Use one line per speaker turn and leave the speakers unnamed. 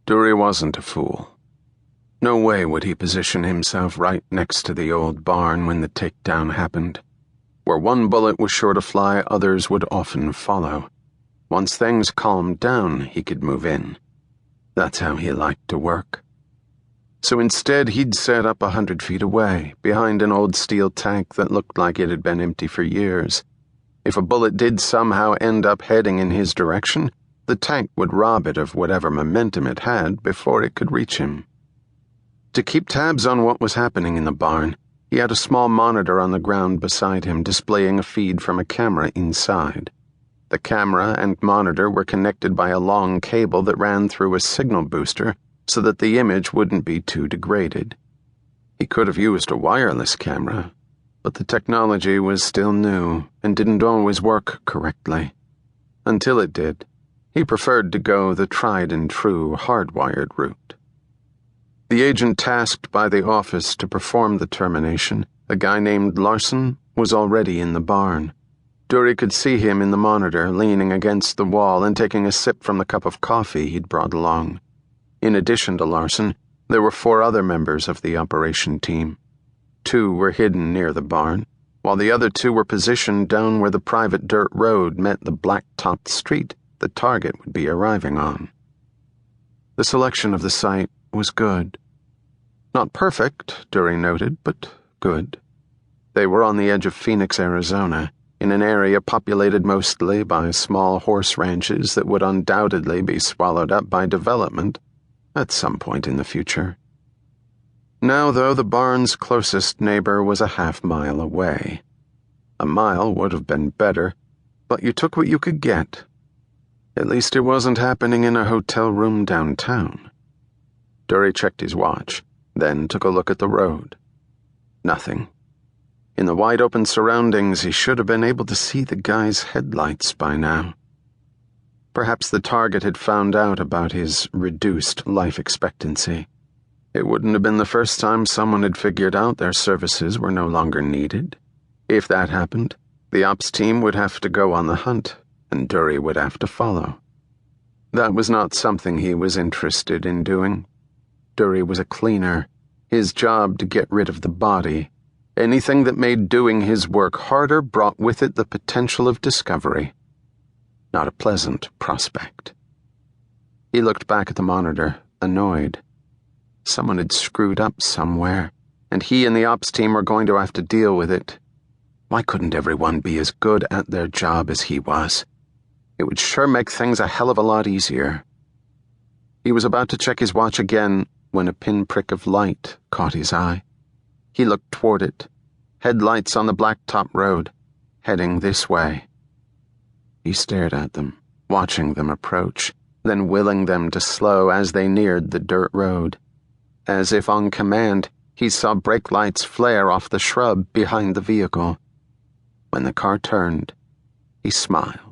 Dury wasn't a fool. No way would he position himself right next to the old barn when the takedown happened. Where one bullet was sure to fly, others would often follow. Once things calmed down, he could move in. That's how he liked to work. So instead, he'd set up 100 feet away, behind an old steel tank that looked like it had been empty for years. If a bullet did somehow end up heading in his direction, the tank would rob it of whatever momentum it had before it could reach him. To keep tabs on what was happening in the barn, he had a small monitor on the ground beside him displaying a feed from a camera inside. The camera and monitor were connected by a long cable that ran through a signal booster so that the image wouldn't be too degraded. He could have used a wireless camera, but the technology was still new and didn't always work correctly. Until it did, he preferred to go the tried-and-true hardwired route. The agent tasked by the office to perform the termination, a guy named Larson, was already in the barn. Dury could see him in the monitor, leaning against the wall and taking a sip from the cup of coffee he'd brought along. In addition to Larson, there were 4 other members of the operation team. 2 were hidden near the barn, while the other 2 were positioned down where the private dirt road met the black-topped street the target would be arriving on. The selection of the site was good. Not perfect, Dury noted, but good. They were on the edge of Phoenix, Arizona, in an area populated mostly by small horse ranches that would undoubtedly be swallowed up by development at some point in the future. Now, though, the barn's closest neighbor was a half-mile away. A mile would have been better, but you took what you could get. At least it wasn't happening in a hotel room downtown. Dury checked his watch, then took a look at the road. Nothing. In the wide-open surroundings, he should have been able to see the guy's headlights by now. Perhaps the target had found out about his reduced life expectancy. It wouldn't have been the first time someone had figured out their services were no longer needed. If that happened, the ops team would have to go on the hunt, and Dury would have to follow. That was not something he was interested in doing. Dury was a cleaner, his job to get rid of the body. Anything that made doing his work harder brought with it the potential of discovery. Not a pleasant prospect. He looked back at the monitor, annoyed. Someone had screwed up somewhere, and he and the ops team were going to have to deal with it. Why couldn't everyone be as good at their job as he was? It would sure make things a hell of a lot easier. He was about to check his watch again when a pinprick of light caught his eye. He looked toward it, headlights on the blacktop road, heading this way. He stared at them, watching them approach, then willing them to slow as they neared the dirt road. As if on command, he saw brake lights flare off the shrub behind the vehicle. When the car turned, he smiled.